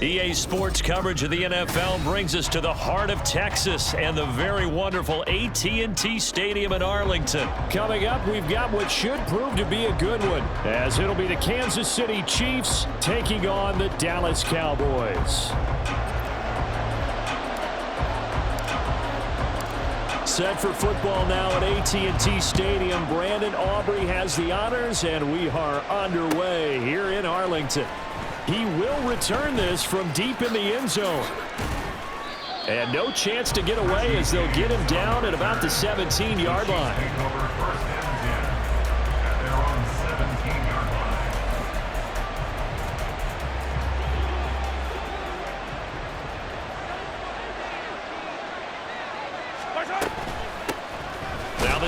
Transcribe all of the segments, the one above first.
EA Sports coverage of the NFL brings us to the heart of Texas and the very wonderful AT&T Stadium in Arlington. Coming up, we've got what should prove to be a good one, as it'll be the Kansas City Chiefs taking on the Dallas Cowboys. Set for football now at AT&T Stadium. Brandon Aubrey has the honors, and we are underway here in Arlington. He will return this from deep in the end zone. And no chance to get away as they'll get him down at about the 17-yard line.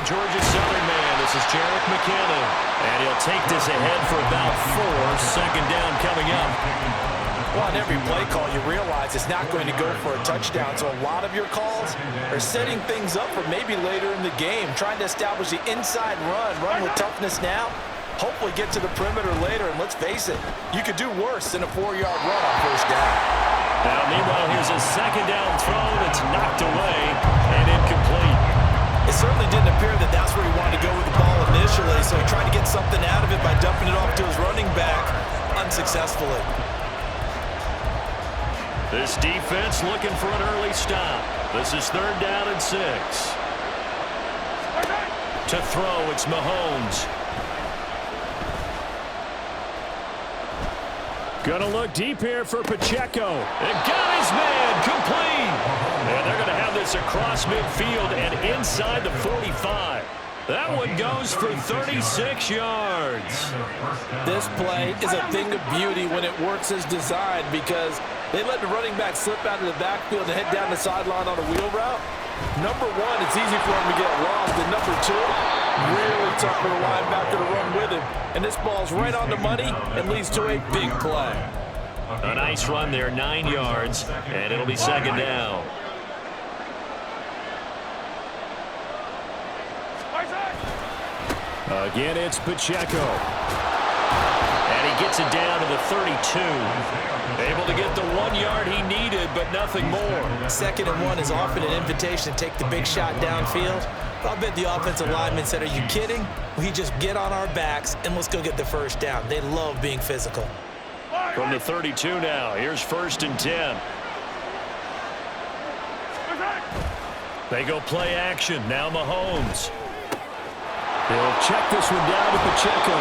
Georgia Southern man, this is Jerick McKinnon, and he'll take this ahead for about 4. Second down coming up. Well, on every play call, you realize it's not going to go for a touchdown, so a lot of your calls are setting things up for maybe later in the game, trying to establish the inside run with toughness now, hopefully get to the perimeter later, and let's face it, you could do worse than a 4-yard run on first down. Now, meanwhile, here's a second down throw that's knocked away and incomplete. It certainly didn't appear that that's where he wanted to go with the ball initially, so he tried to get something out of it by dumping it off to his running back unsuccessfully. This defense looking for an early stop. This is 3rd down and 6. To throw, it's Mahomes. Gonna look deep here for Pacheco. And got his man complete. And they're going to have this across midfield and inside the 45. That one goes for 36 yards. This play is a thing of beauty when it works as designed because they let the running back slip out of the backfield and head down the sideline on a wheel route. Number one, it's easy for him to get lost. And number two, really tough for the linebacker to run with him. And this ball's right on the money and leads to a big play. A nice run there, 9 yards, and it'll be second down. Again, it's Pacheco. And he gets it down to the 32. Able to get the 1 yard he needed, but nothing more. 2nd and 1 is often an invitation to take the big shot downfield. But I'll bet the offensive lineman said, are you kidding? We just get on our backs and let's go get the first down. They love being physical. From the 32 now, here's 1st and 10. They go play action. Now Mahomes. They'll check this one down to Pacheco.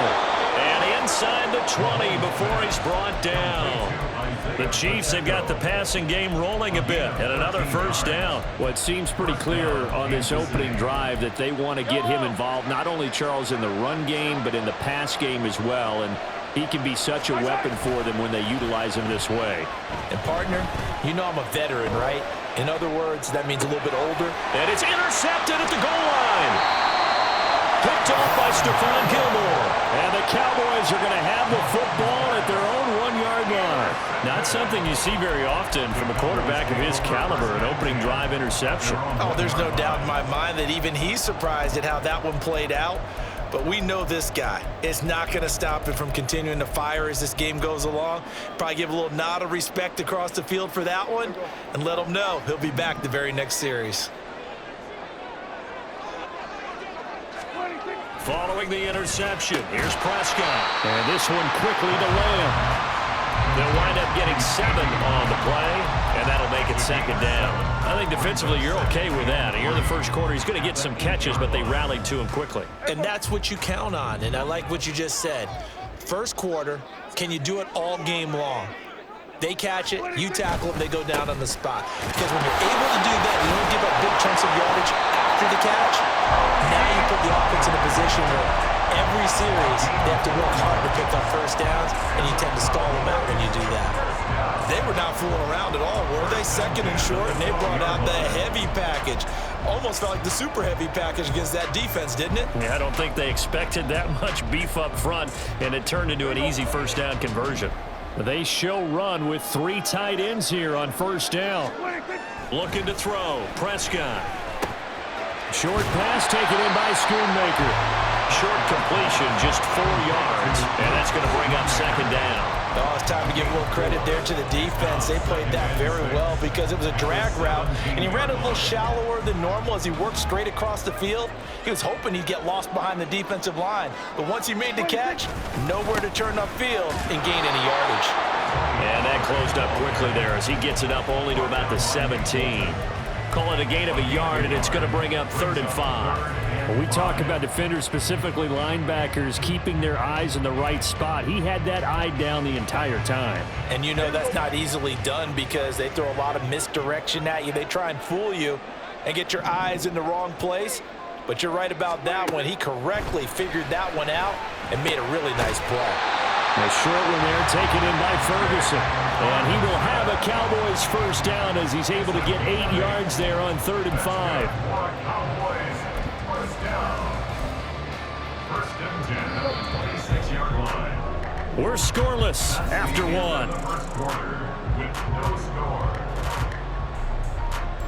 And inside the 20 before he's brought down. The Chiefs have got the passing game rolling a bit, and another first down. Well, it seems pretty clear on this opening drive that they want to get him involved, not only, Charles, in the run game, but in the pass game as well. And he can be such a weapon for them when they utilize him this way. And, partner, you know I'm a veteran, right? In other words, that means a little bit older. And it's intercepted at the goal line. Picked off by Stephon Gilmore. And the Cowboys are going to have the football at their own 1-yard line. Not something you see very often from a quarterback of his caliber, an opening drive interception. Oh, there's no doubt in my mind that even he's surprised at how that one played out. But we know this guy is not going to stop him from continuing to fire as this game goes along. Probably give a little nod of respect across the field for that one and let him know he'll be back the very next series. Following the interception, here's Prescott. And this one quickly to Lamb. They'll wind up getting 7 on the play, and that'll make it second down. I think defensively you're okay with that. Here in the first quarter, he's going to get some catches, but they rallied to him quickly. And that's what you count on, and I like what you just said. First quarter, can you do it all game long? They catch it, you tackle them, they go down on the spot. Because when you're able to do that, you don't give up big chunks of yardage after the catch. Now you put the offense in a position where every series they have to work hard to pick up first downs, and you tend to stall them out when you do that. They were not fooling around at all, were they? 2nd and short, and they brought out the heavy package. Almost felt like the super heavy package against that defense, didn't it? Yeah, I don't think they expected that much beef up front, and it turned into an easy first down conversion. They show run with 3 tight ends here on first down. Looking to throw. Prescott. Short pass taken in by Schoonmaker. Short completion, just 4 yards, and that's going to bring up second down. Oh, it's time to give a little credit there to the defense. They played that very well because it was a drag route, and he ran a little shallower than normal as he worked straight across the field. He was hoping he'd get lost behind the defensive line, but once he made the catch, nowhere to turn upfield and gain any yardage. And that closed up quickly there as he gets it up only to about the 17. Call it a gain of a yard, and it's going to bring up 3rd and 5. When we talk about defenders, specifically linebackers, keeping their eyes in the right spot, he had that eye down the entire time. And you know that's not easily done because they throw a lot of misdirection at you. They try and fool you and get your eyes in the wrong place. But you're right about that one. He correctly figured that one out and made a really nice play. A short one there taken in by Ferguson. And he will have a Cowboys first down as he's able to get 8 yards there on 3rd and 5. We're scoreless after 1.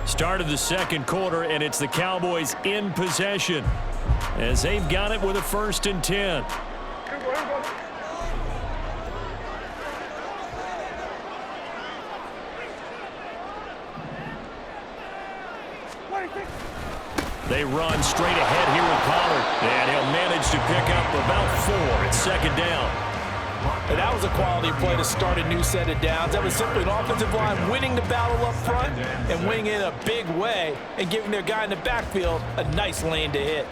Start of the second quarter, and it's the Cowboys in possession as they've got it with a 1st and 10. They run straight ahead here with Pollard, and he'll manage to pick up about 4. It's second down. And that was a quality play to start a new set of downs. That was simply an offensive line winning the battle up front and winning in a big way and giving their guy in the backfield a nice lane to hit.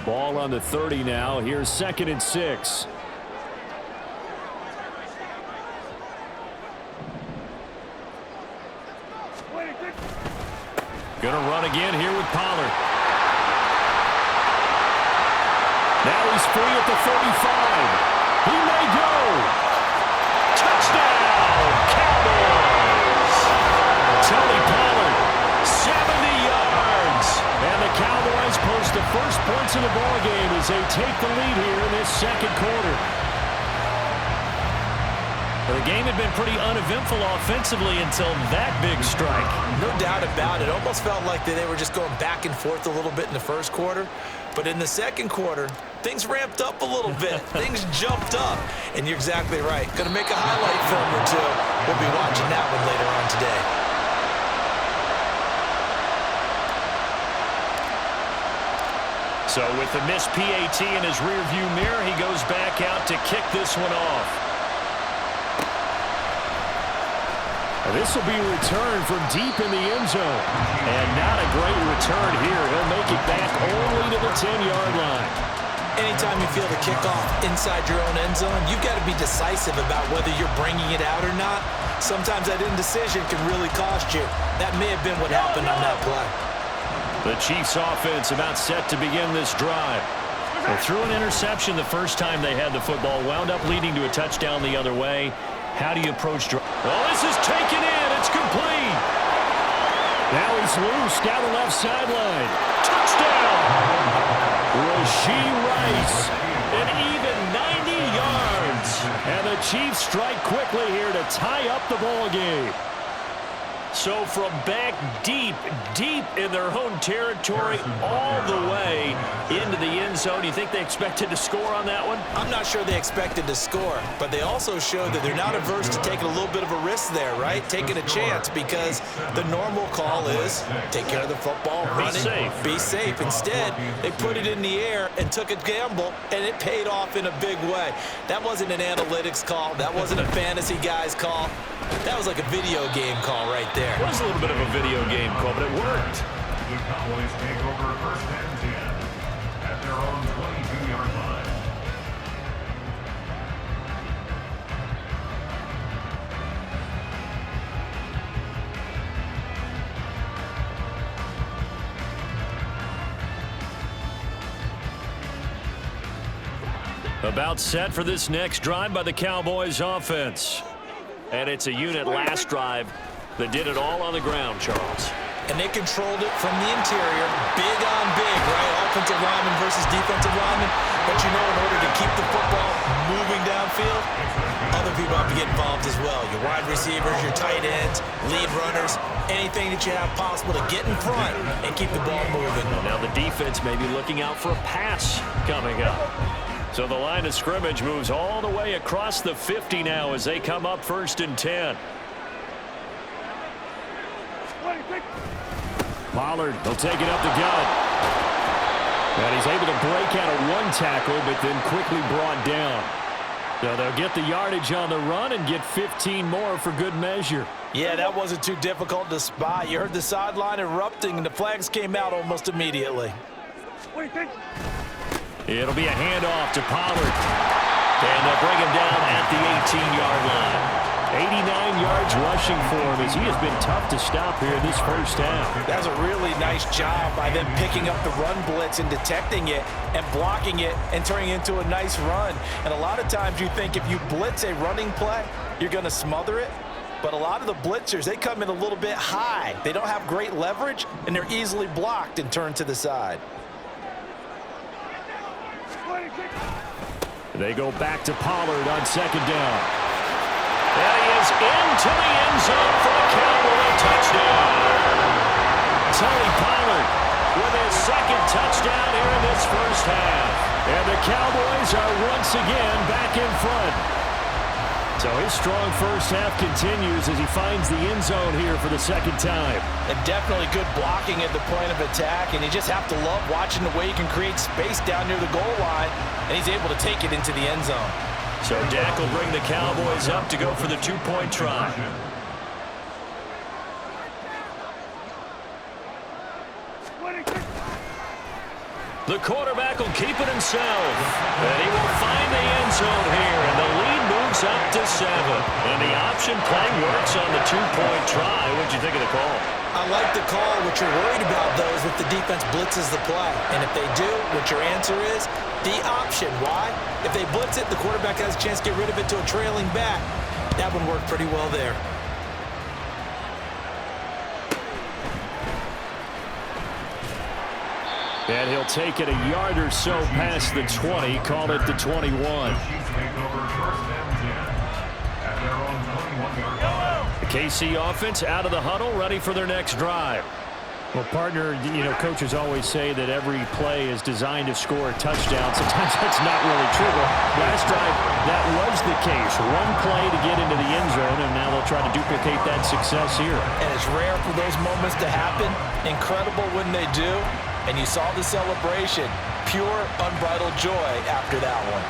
Ball on the 30 now. Here's 2nd and 6. Going to run again here with Pollard. Now he's free at the 35. He may go. Touchdown, Cowboys. Tony Pollard, 70 yards. And the Cowboys post the first points of the ballgame as they take the lead here in this second quarter. The game had been pretty uneventful offensively until that big strike. No doubt about it. Almost felt like they were just going back and forth a little bit in the first quarter. But in the second quarter, things ramped up a little bit. Things jumped up. And you're exactly right. Going to make a highlight film or two. We'll be watching that one later on today. So with the missed PAT in his rearview mirror, he goes back out to kick this one off. This will be returned from deep in the end zone. And not a great return here. He'll make it back only to the 10-yard line. Anytime you feel the kickoff inside your own end zone, you've got to be decisive about whether you're bringing it out or not. Sometimes that indecision can really cost you. That may have been what happened on that play. The Chiefs offense about set to begin this drive. They threw an interception the first time they had the football, wound up leading to a touchdown the other way. How do you approach drive? Well, this is taken in. It's complete. Now he's loose down the left sideline. Touchdown! Rashee Rice, an even 90 yards. And the Chiefs strike quickly here to tie up the ball game. So from back deep in their own territory all the way into the end zone, you think they expected to score on that one? I'm not sure they expected to score, but they also showed that they're not averse to taking a little bit of a risk there, right? Taking a chance because the normal call is take care of the football, run it, be safe. Instead, they put it in the air and took a gamble, and it paid off in a big way. That wasn't an analytics call. That wasn't a fantasy guy's call. That was like a video game call right there. It was a little bit of a video game call, but it worked. The Cowboys take over 1st and 10 at their own 22-yard line. About set for this next drive by the Cowboys offense. And it's a unit last drive that did it all on the ground, Charles. And they controlled it from the interior, big on big, right? Offensive lineman versus defensive lineman. But you know, in order to keep the football moving downfield, other people have to get involved as well. Your wide receivers, your tight ends, lead runners, anything that you have possible to get in front and keep the ball moving. Now the defense may be looking out for a pass coming up. So the line of scrimmage moves all the way across the 50 now as they come up 1st and 10. Pollard, he'll take it up the gut. And he's able to break out of one tackle, but then quickly brought down. So they'll get the yardage on the run and get 15 more for good measure. Yeah, that wasn't too difficult to spot. You heard the sideline erupting, and the flags came out almost immediately. It'll be a handoff to Pollard. And they'll bring him down at the 18-yard line. 89 yards rushing for him as he has been tough to stop here this first half. That was a really nice job by them picking up the run blitz and detecting it and blocking it and turning it into a nice run. And a lot of times you think if you blitz a running play, you're going to smother it. But a lot of the blitzers, they come in a little bit high. They don't have great leverage, and they're easily blocked and turned to the side. They go back to Pollard on 2nd down. And he is into the end zone for the Cowboy touchdown. Tony Pollard with his 2nd touchdown here in this first half. And the Cowboys are once again back in front. So his strong first half continues as he finds the end zone here for the 2nd time. And definitely good blocking at the point of attack, and you just have to love watching the way he can create space down near the goal line, and he's able to take it into the end zone. So Dak will bring the Cowboys up to go for the 2-point try. The quarterback will keep it himself. And he will find the end zone here, and the lead moves up to 7. And the option play works on the 2-point try. What'd you think of the call? I like the call. What you're worried about, though, is if the defense blitzes the play. And if they do, what your answer is, the option. Why? If they blitz it, the quarterback has a chance to get rid of it to a trailing back. That one worked pretty well there. And he'll take it a yard or so past the 20, call it the 21. The KC offense out of the huddle, ready for their next drive. Well, partner, you know, coaches always say that every play is designed to score a touchdown. Sometimes that's not really true. But last drive, that was the case. One play to get into the end zone, and now they'll try to duplicate that success here. And it's rare for those moments to happen. Incredible when they do. And you saw the celebration. Pure, unbridled joy after that one.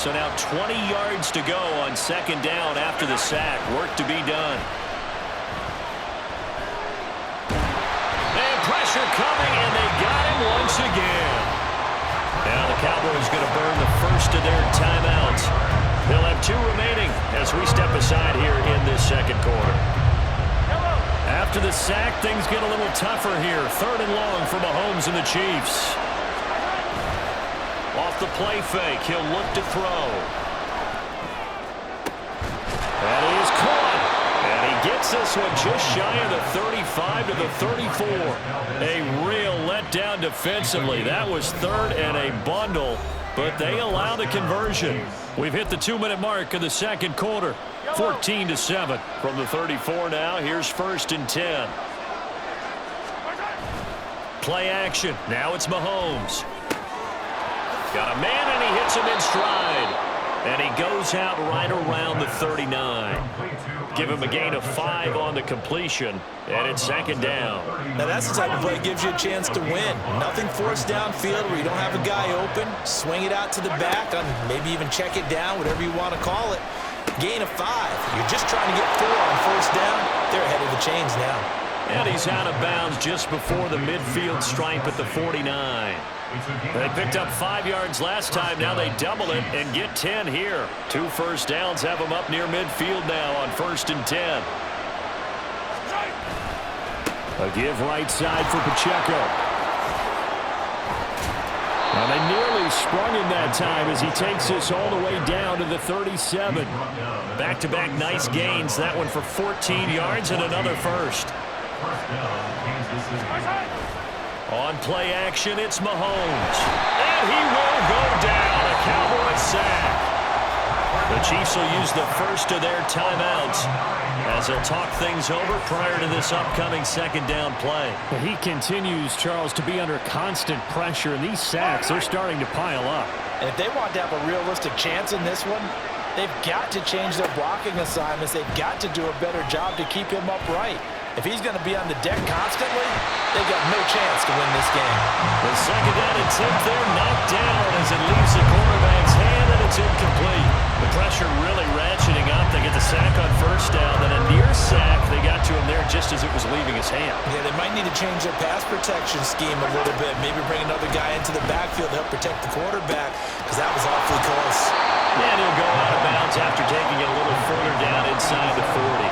So now 20 yards to go on 2nd down after the sack. Work to be done. And pressure coming, and they got him once again. Now the Cowboys going to burn the first of their timeouts. They'll have 2 remaining as we step aside here in this 2nd quarter. After the sack, things get a little tougher here. 3rd and long for Mahomes and the Chiefs. Off the play fake, he'll look to throw. That is caught. And he gets this one just shy of the 35 to the 34. A real letdown defensively. That was 3rd and a bundle, but they allow the conversion. We've hit the 2-minute mark of the 2nd quarter. 14-7 from the 34 now. Here's 1st and 10. Play action. Now it's Mahomes. Got a man, and he hits him in stride. And he goes out right around the 39. Give him a gain of 5 on the completion. And it's 2nd down. Now that's the type of play that gives you a chance to win. Nothing forced downfield where you don't have a guy open. Swing it out to the back, maybe even check it down, whatever you want to call it. Gain of 5. You're just trying to get 4 on 1st down. They're ahead of the chains now. And he's out of bounds just before the midfield stripe at the 49. They picked up 5 yards last time. Now they double it and get 10 here. 2 first downs have them up near midfield now on 1st and 10. A give right side for Pacheco. Well, they nearly sprung him that time as he takes this all the way down to the 37. Back-to-back nice gains. That one for 14 yards and another first. On play action, it's Mahomes. And he will go down. A Cowboy sack. The Chiefs will use the first of their timeouts as they'll talk things over prior to this upcoming second down play. He continues, Charles, to be under constant pressure, and these sacks are starting to pile up. And if they want to have a realistic chance in this one, they've got to change their blocking assignments. They've got to do a better job to keep him upright. If he's going to be on the deck constantly, they've got no chance to win this game. The second down attempt there knocked down as it leaves the quarterback's hand, and it's incomplete. The pressure really ratcheting up. They get the sack on first down, then a near sack. They got to him there just as it was leaving his hand. Yeah, they might need to change their pass protection scheme a little bit. Maybe bring another guy into the backfield to help protect the quarterback, because that was awfully close. And he'll go out of bounds after taking it a little further down inside the 40.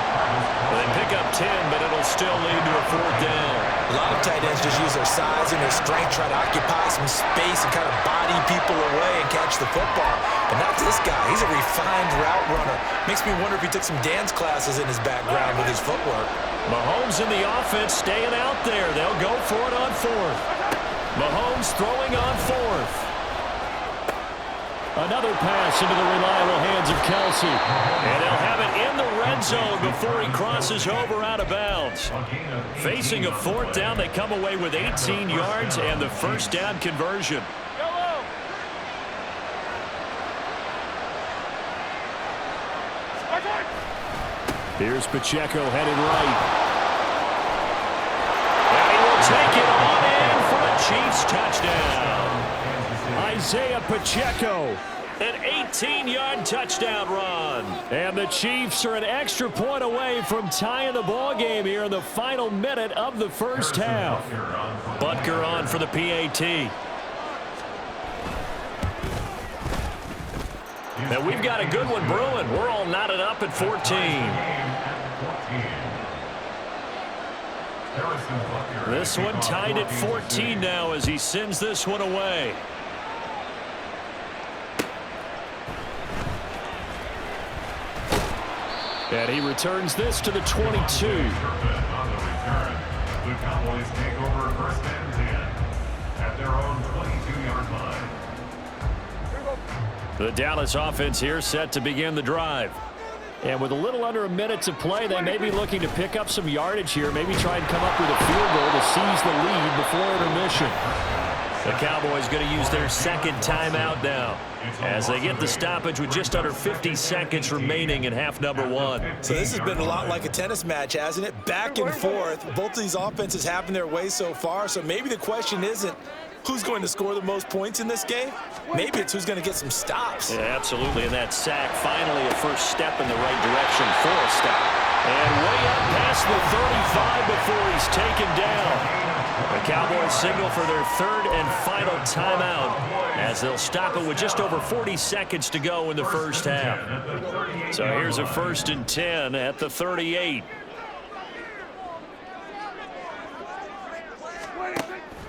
They pick up 10, but it'll still lead to a fourth down. A lot of tight ends just use their size and their strength, try to occupy some space and kind of body people away and catch the football. But not this guy. He's a refined route runner. Makes me wonder if he took some dance classes in his background with his footwork. Mahomes and the offense staying out there. They'll go for it on fourth. Mahomes throwing on fourth. Another pass into the reliable hands of Kelsey. And they'll have it in the red zone before he crosses over out of bounds. Facing a fourth down, they come away with 18 yards and the first down conversion. Here's Pacheco headed right. And he will take it on in for a Chiefs touchdown. Isaiah Pacheco, an 18-yard touchdown run. And the Chiefs are an extra point away from tying the ball game here in the final minute of the first half. Butker on for the PAT. And we've got a good one brewing. We're all knotted up at 14. This one tied at 14 now as he sends this one away. And he returns this to the 22. The Cowboys take over first and 10 at their own 22-yard line. The Dallas offense here set to begin the drive. And with a little under a minute to play, they may be looking to pick up some yardage here, maybe try and come up with a field goal to seize the lead before intermission. The Cowboys going to use their second timeout now as they get the stoppage with just under 50 seconds remaining in half number one. So this has been a lot like a tennis match, hasn't it? Back and forth. Both of these offenses having their way so far. So maybe the question isn't who's going to score the most points in this game. Maybe it's who's going to get some stops. Yeah, absolutely. And that sack, finally a first step in the right direction for a stop. And way up past the 35 before he's taken down. The Cowboys signal for their third and final timeout as they'll stop it with just over 40 seconds to go in the first half. So here's a 1st and 10 at the 38.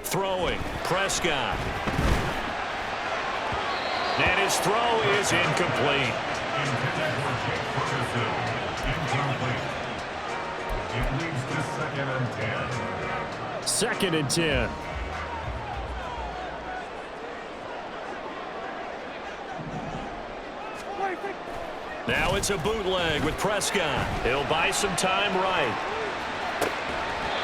Throwing, Prescott. And his throw is incomplete. It leads to 2nd and 10. 2nd and 10. Now it's a bootleg with Prescott. He'll buy some time right.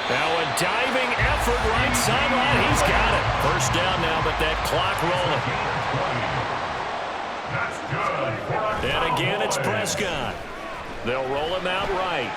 Now a diving effort right sideline. He's got it. First down now, but that clock rolling. That's good. And again, it's Prescott. They'll roll him out right.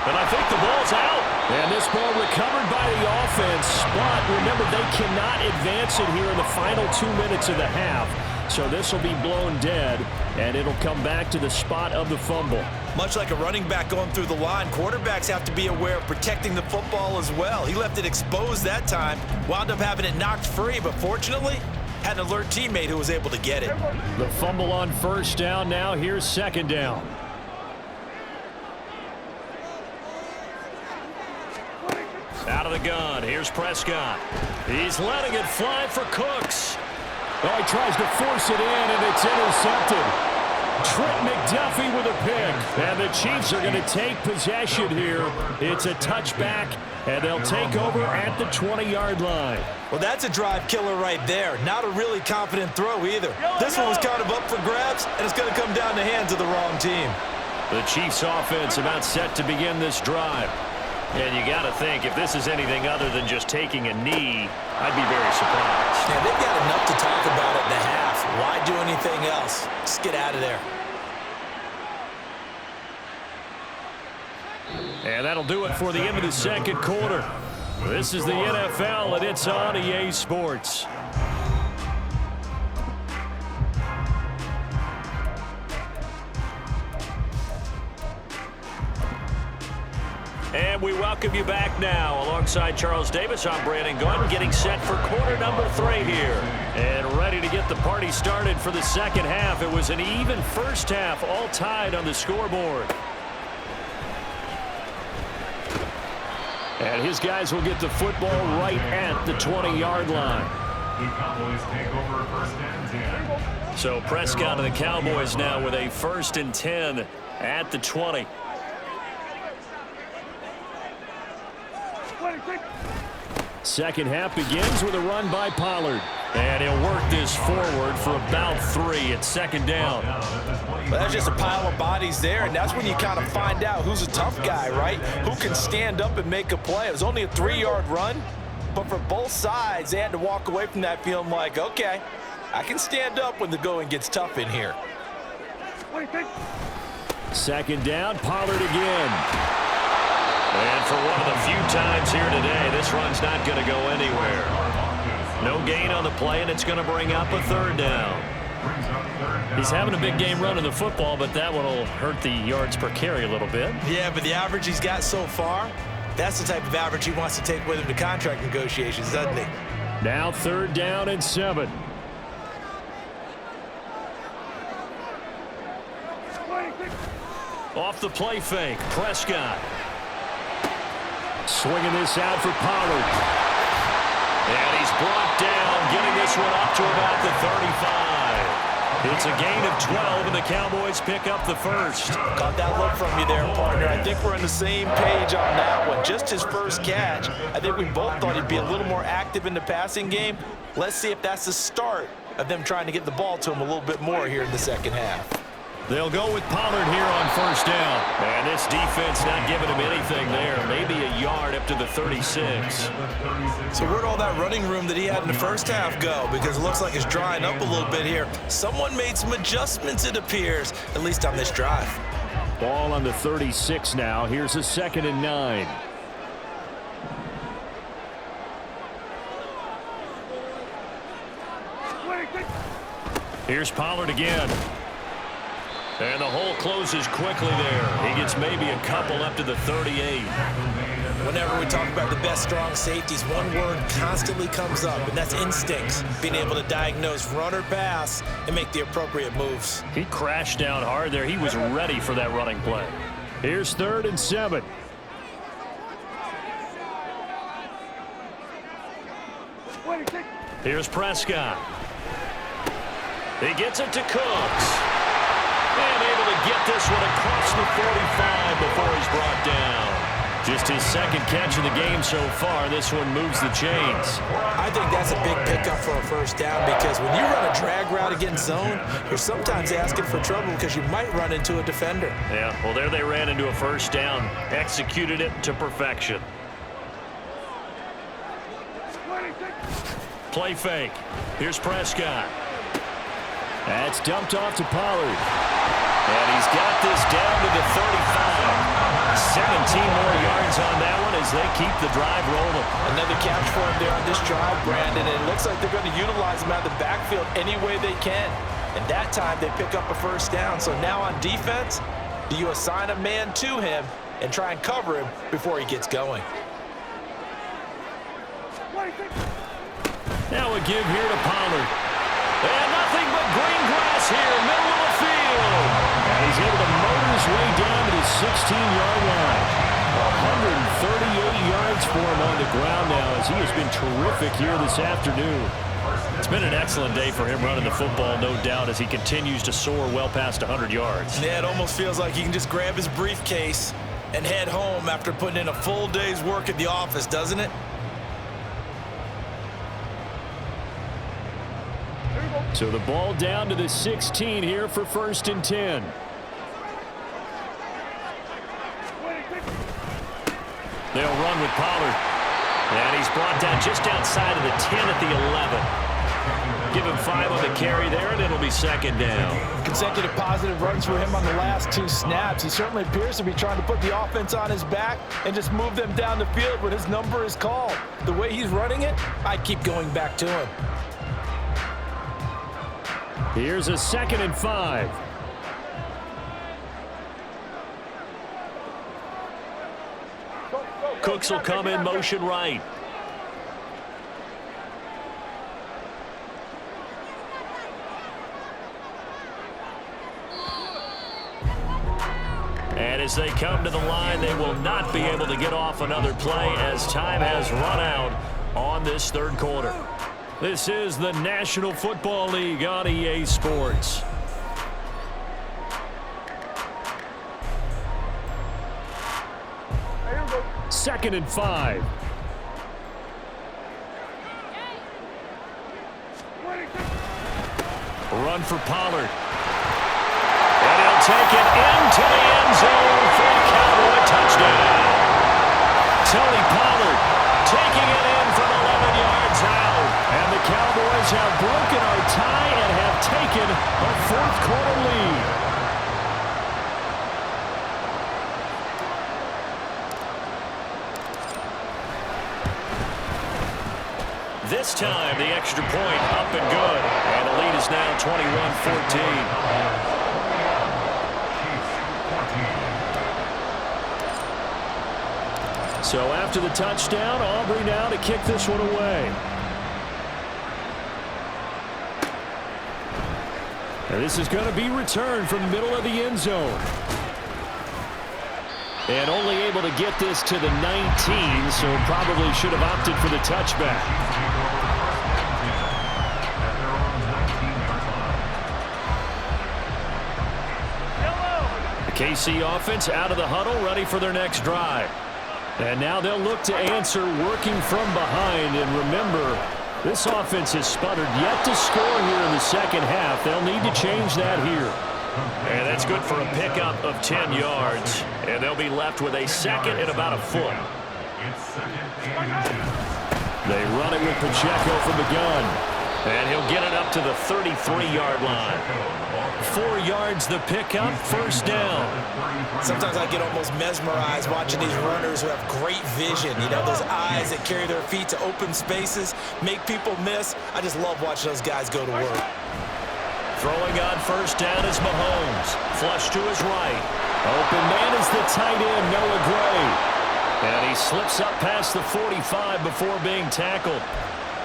And I think the ball's out. And this ball recovered by the offense. But remember, they cannot advance it here in the final 2 minutes of the half. So this will be blown dead, and it'll come back to the spot of the fumble. Much like a running back going through the line, quarterbacks have to be aware of protecting the football as well. He left it exposed that time, wound up having it knocked free, but fortunately, had an alert teammate who was able to get it. The fumble on first down now. Here's second down. Out of the gun. Here's Prescott. He's letting it fly for Cooks. Oh, he tries to force it in, and it's intercepted. Trent McDuffie with a pick. And the Chiefs are going to take possession here. It's a touchback, and they'll take over at the 20-yard line. Well, that's a drive killer right there. Not a really confident throw either. This one was kind of up for grabs, and it's going to come down the hands of the wrong team. The Chiefs offense about set to begin this drive. And you got to think, if this is anything other than just taking a knee, I'd be very surprised. Yeah, they've got enough to talk about at the half. Why do anything else? Just get out of there. And that'll do it for the end of the second quarter. This is the NFL, and it's on EA Sports. And we welcome you back now. Alongside Charles Davis, I'm Brandon Gaudin, getting set for quarter number 3 here. And ready to get the party started for the second half. It was an even first half, all tied on the scoreboard. And his guys will get the football right at the 20-yard line. The Cowboys take over first and 10. So Prescott and the Cowboys now with a 1st and 10 at the 20. Second half begins with a run by Pollard. And he'll work this forward for about 3. It's second down. But that's just a pile of bodies there, and that's when you kind of find out who's a tough guy, right? Who can stand up and make a play. It was only a 3-yard run, but for both sides, they had to walk away from that feeling like, okay, I can stand up when the going gets tough in here. Second down, Pollard again. And for one of the few times here today, this run's not going to go anywhere. No gain on the play, and it's going to bring up a 3rd down. He's having a big game running the football, but that one will hurt the yards per carry a little bit. Yeah, but the average he's got so far, that's the type of average he wants to take with him to contract negotiations, doesn't he? Now 3rd down and 7. Off the play fake, Prescott. Swinging this out for Pollard. And he's brought down, getting this one up to about the 35. It's a gain of 12, and the Cowboys pick up the 1st. Caught that look from you there, partner. I think we're on the same page on that one. Just his first catch. I think we both thought he'd be a little more active in the passing game. Let's see if that's the start of them trying to get the ball to him a little bit more here in the second half. They'll go with Pollard here on 1st down. And this defense not giving him anything there. Maybe a yard up to the 36. So where'd all that running room that he had in the first half go? Because it looks like it's drying up a little bit here. Someone made some adjustments, it appears, at least on this drive. Ball on the 36 now. Here's a 2nd and 9. Here's Pollard again. And the hole closes quickly there. He gets maybe a couple up to the 38. Whenever we talk about the best strong safeties, one word constantly comes up, and that's instincts. Being able to diagnose run or pass and make the appropriate moves. He crashed down hard there. He was ready for that running play. Here's 3rd and 7. Here's Prescott. He gets it to Cooks. And able to get this one across the 45 before he's brought down. Just his 2nd catch of the game so far. This one moves the chains. I think that's a big pickup for a 1st down because when you run a drag route against zone, you're sometimes asking for trouble because you might run into a defender. Yeah, well, there they ran into a 1st down. Executed it to perfection. Play fake. Here's Prescott. That's dumped off to Pollard. And he's got this down to the 35. 17 more yards on that one as they keep the drive rolling. Another catch for him there on this drive, Brandon. And it looks like they're going to utilize him out of the backfield any way they can. And that time they pick up a 1st down. So now on defense, do you assign a man to him and try and cover him before he gets going? Now a give here to Pollard. And nothing but green grass here, middle of the field. And he's able to motor his way down to the 16-yard line. 138 yards for him on the ground now as he has been terrific here this afternoon. It's been an excellent day for him running the football, no doubt, as he continues to soar well past 100 yards. Yeah, it almost feels like he can just grab his briefcase and head home after putting in a full day's work at the office, doesn't it? So the ball down to the 16 here for 1st and 10. They'll run with Pollard. And he's brought down just outside of the 10 at the 11. Give him 5 on the carry there, and it'll be 2nd down. Consecutive positive runs for him on the last 2 snaps. He certainly appears to be trying to put the offense on his back and just move them down the field when his number is called. The way he's running it, I'd keep going back to him. Here's a 2nd and 5. Cooks will come in motion right. And as they come to the line, they will not be able to get off another play as time has run out on this 3rd quarter. This is the National Football League on EA Sports. Second and 5. Run for Pollard. And he'll take it into the end zone for a Cowboy touchdown. Tony Pollard taking it in from 11 yards out. And the Cowboys have broken our tie and have taken a 4th quarter lead. This time, the extra point up and good. And the lead is now 21-14. So after the touchdown, Aubrey now to kick this one away. And this is going to be returned from the middle of the end zone. And only able to get this to the 19, so probably should have opted for the touchback. The KC offense out of the huddle, ready for their next drive. And now they'll look to answer working from behind. And remember, this offense has sputtered yet to score here in the 2nd half. They'll need to change that here. And that's good for a pickup of 10 yards. And they'll be left with a 2nd and about a foot. They run it with Pacheco from the gun. And he'll get it up to the 33-yard line. 4 yards the pickup, 1st down. Sometimes I get almost mesmerized watching these runners who have great vision. You know, those eyes that carry their feet to open spaces, make people miss. I just love watching those guys go to work. Throwing on 1st down is Mahomes. Flush to his right. Open man is the tight end, Noah Gray. And he slips up past the 45 before being tackled.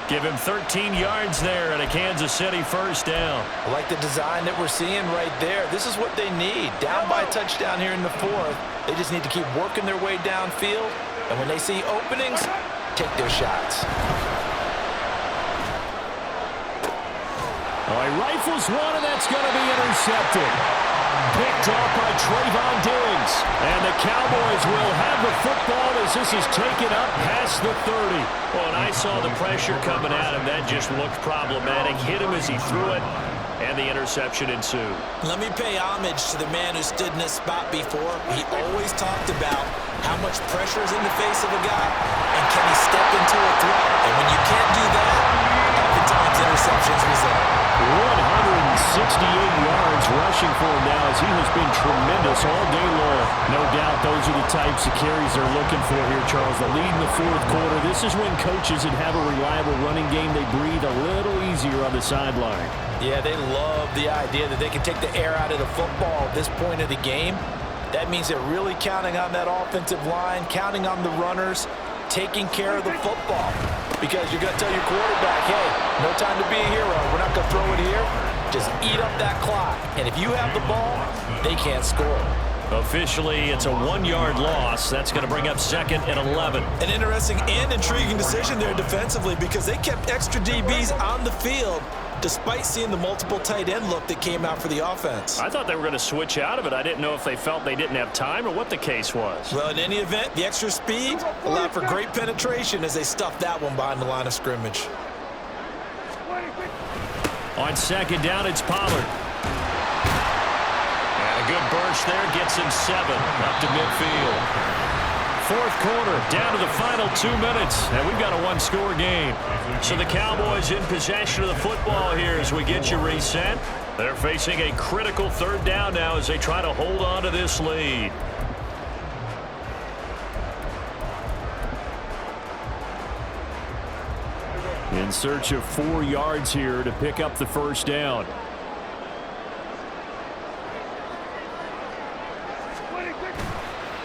Give him 13 yards there and a Kansas City 1st down. I like the design that we're seeing right there. This is what they need. Down by a touchdown here in the 4th. They just need to keep working their way downfield. And when they see openings, take their shots. All right, rifles one, and that's going to be intercepted. Picked off by Trayvon Diggs. And the Cowboys will have the football as this is taken up past the 30. Well, and I saw the pressure coming at him. That just looked problematic. Hit him as he threw it, and the interception ensued. Let me pay homage to the man who stood in this spot before. He always talked about how much pressure is in the face of a guy, and can he step into a threat. And when you can't do that, oftentimes interceptions result. 168 yards rushing for him now as he has been tremendous all day long. No doubt those are the types of carries they're looking for here, Charles. The lead in the 4th quarter. This is when coaches that have a reliable running game, they breathe a little easier on the sideline. Yeah, they love the idea that they can take the air out of the football at this point of the game. That means they're really counting on that offensive line, counting on the runners, taking care of the football. Because you're going to tell your quarterback, hey, no time to be a hero. We're not going to throw it here. Just eat up that clock. And if you have the ball, they can't score. Officially, it's a 1-yard loss. That's going to bring up 2nd and 11. An interesting and intriguing decision there defensively because they kept extra DBs on the field despite seeing the multiple tight end look that came out for the offense. I thought they were going to switch out of it. I didn't know if they felt they didn't have time or what the case was. Well, in any event, the extra speed allowed for great penetration as they stuffed that one behind the line of scrimmage. On 2nd down, it's Pollard. And a good burst there gets him 7 up to midfield. 4th quarter, down to the final 2 minutes, and we've got a 1-score game. So the Cowboys in possession of the football here as we get you reset. They're facing a critical 3rd down now as they try to hold on to this lead. In search of 4 yards here to pick up the 1st down.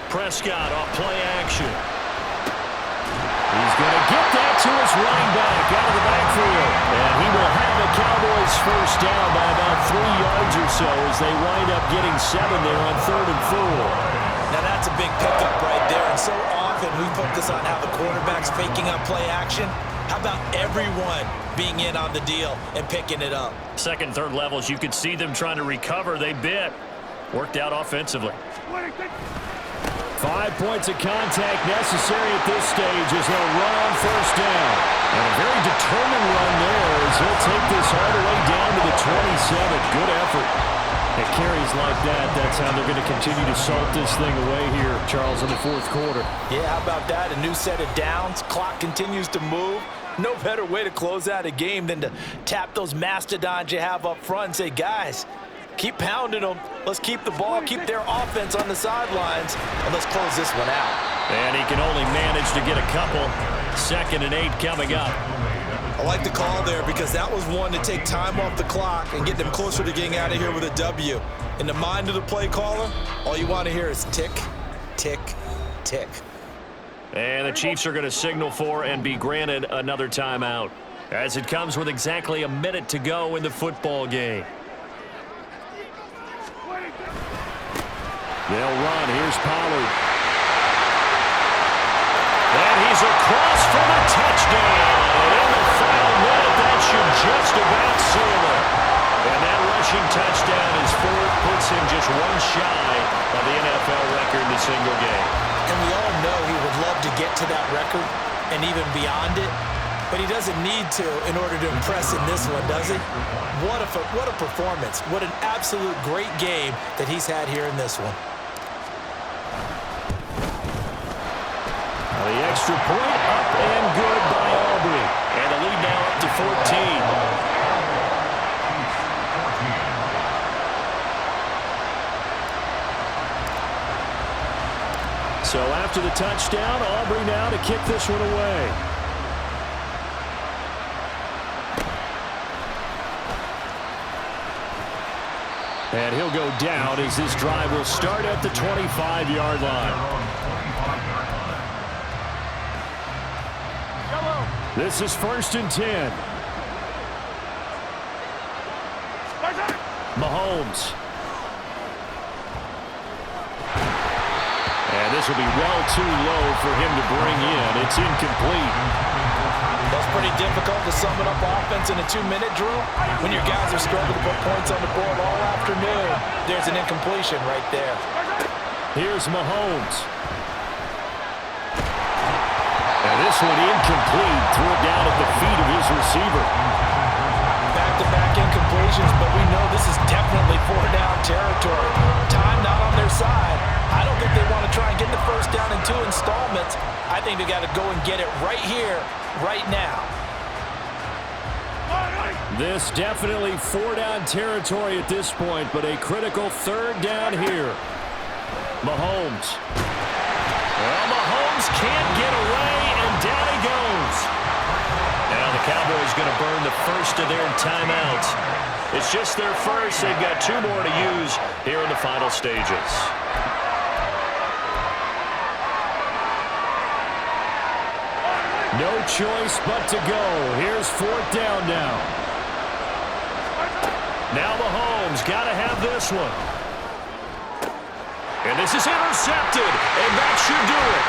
Prescott off play action. He's going to get that to his running back out of the backfield. And he will have the Cowboys 1st down by about 3 yards or so as they wind up getting 7 there on 3rd and 4. Now that's a big pickup right there. And so often we focus on how the quarterback's faking up play action. How about everyone being in on the deal and picking it up? 2nd, 3rd levels, you could see them trying to recover. They bit. Worked out offensively. 5 points of contact necessary at this stage as they'll run on 1st down. And a very determined run there as he'll take this all the way down to the 27. Good effort. It carries like that. That's how they're going to continue to salt this thing away here, Charles, in the 4th quarter. Yeah, how about that? A new set of downs. Clock continues to move. No better way to close out a game than to tap those mastodons you have up front and say, guys, keep pounding them. Let's keep the ball, keep their offense on the sidelines, and let's close this one out. And he can only manage to get a couple. 2nd and 8 coming up. I like the call there because that was one to take time off the clock and get them closer to getting out of here with a W. In the mind of the play caller, all you want to hear is tick, tick, tick. And the Chiefs are going to signal for and be granted another timeout as it comes with exactly a minute to go in the football game. They'll run. Here's Pollard. And he's across for the touchdown. And in the final minute, that should just about seal it. And that rushing touchdown is 4th, puts him just 1 shy of the NFL record in a single game. And we all know he would love to get to that record and even beyond it, but he doesn't need to in order to impress in this one, does he? What a performance. What an absolute great game that he's had here in this one. The extra point up and good by Aubrey. And the lead now up to 14. So after the touchdown, Aubrey now to kick this one away. And he'll go down as this drive will start at the 25-yard line. This is 1st and 10. Mahomes. And this will be well too low for him to bring in. It's incomplete. That's pretty difficult to sum it up offense in a 2-minute drill. When your guys are struggling to put points on the board all afternoon, there's an incompletion right there. Here's Mahomes. And this one incomplete. Threw it down at the feet of his receiver. Back-to-back incompletions, but we know this is definitely 4-down territory. Time not on their side. I don't think they want to try and get the 1st down in 2 installments. I think they got to go and get it right here, right now. This definitely 4-down territory at this point, but a critical 3rd down here. Mahomes. Well, Mahomes can't get away, and down he goes. Now the Cowboys going to burn the first of their timeouts. It's just their first. They've got 2 more to use here in the final stages. No choice but to go. Here's 4th down now. Now Mahomes got to have this one. And this This is intercepted, and that should do it.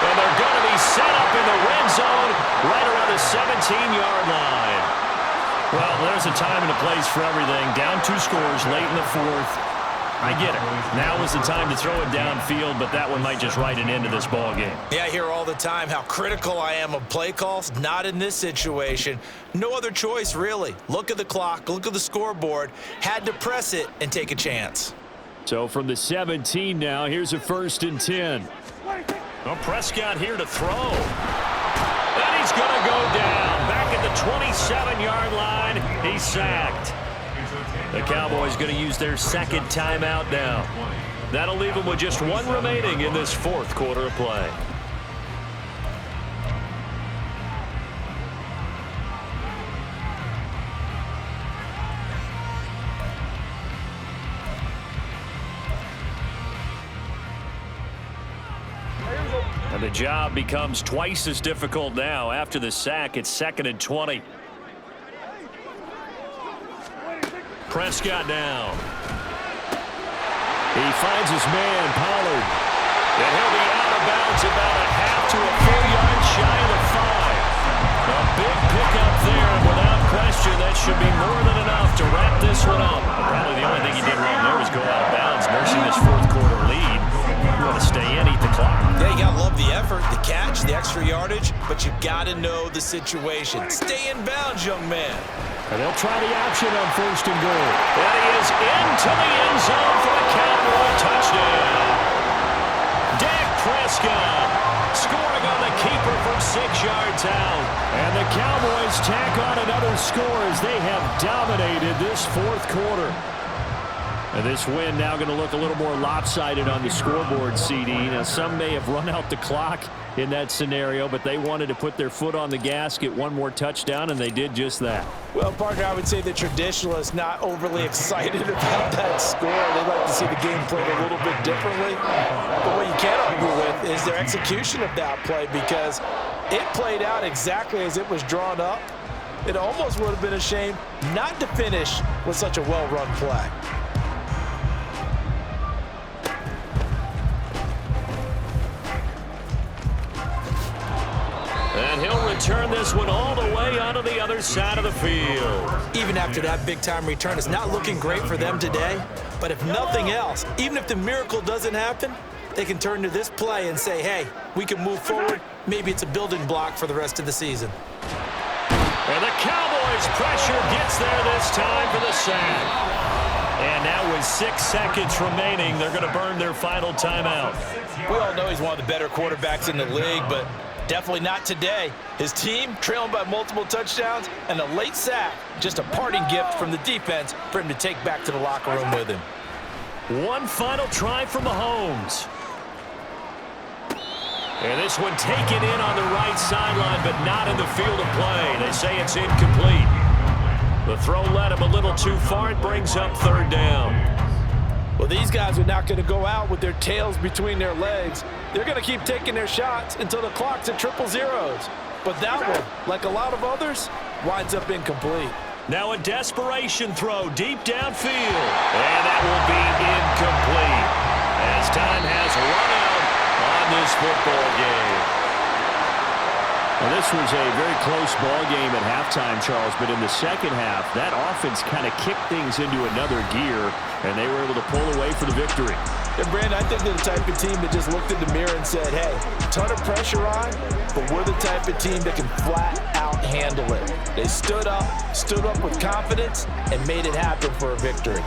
And they're going to be set up in the red zone right around the 17-yard line. Well, there's a time and a place for everything. Down 2 scores late in the fourth. I get it. Now is the time to throw it downfield, but that one might just write an end to this ball game. Yeah, I hear all the time how critical I am of play calls. Not in this situation. No other choice, really. Look at the clock. Look at the scoreboard. Had to press it and take a chance. So from the 17 now, here's a 1st and 10. Well, Prescott here to throw. And he's going to go down. Back at the 27-yard line, he's sacked. The Cowboys going to use their 2nd timeout now. That'll leave them with just 1 remaining in this 4th quarter of play. And the job becomes twice as difficult now. After the sack, it's 2nd and 20. Prescott down. He finds his man, Pollard. And he'll be out of bounds about a half to a full yard shy of the 5. A big pickup there, and without question, that should be more than enough to wrap this one up. Probably the only thing he did wrong there was go out of bounds, nursing this 4th quarter lead. You want to stay in, eat the clock. Yeah, you got to love the effort, the catch, the extra yardage, but you got to know the situation. Stay in bounds, young man. And they'll try the option on 1st and goal. And he is into the end zone for the Cowboy touchdown. Dak Prescott scoring on the keeper from 6 yards out. And the Cowboys tack on another score as they have dominated this 4th quarter. And this win now going to look a little more lopsided on the scoreboard, CD. Now, some may have run out the clock in that scenario, but they wanted to put their foot on the gas, get 1 more touchdown, and they did just that. Well, partner, I would say the traditionalists not overly excited about that score. They'd like to see the game played a little bit differently. But what you can't argue with is their execution of that play, because it played out exactly as it was drawn up. It almost would have been a shame not to finish with such a well-run play. And he'll return this one all the way onto the other side of the field. Even after that big-time return, it's not looking great for them today. But if nothing else, even if the miracle doesn't happen, they can turn to this play and say, hey, we can move forward. Maybe it's a building block for the rest of the season. And the Cowboys' pressure gets there this time for the sack. And now with 6 seconds remaining, they're going to burn their final timeout. We all know he's one of the better quarterbacks in the league, but definitely not today. His team trailing by multiple touchdowns and a late sack. Just a parting gift from the defense for him to take back to the locker room with him. One final try from Mahomes. And this one taken in on the right sideline, but not in the field of play. They say it's incomplete. The throw led him a little too far. It brings up 3rd down. Well, these guys are not going to go out with their tails between their legs. They're going to keep taking their shots until the clock's at 000. But that one, like a lot of others, winds up incomplete. Now a desperation throw deep downfield. And that will be incomplete as time has run out on this football game. Well, this was a very close ball game at halftime, Charles, but in the second half, that offense kind of kicked things into another gear, and they were able to pull away for the victory. And, Brandon, I think they're the type of team that just looked in the mirror and said, hey, ton of pressure on, but we're the type of team that can flat out handle it. They stood up with confidence, and made it happen for a victory.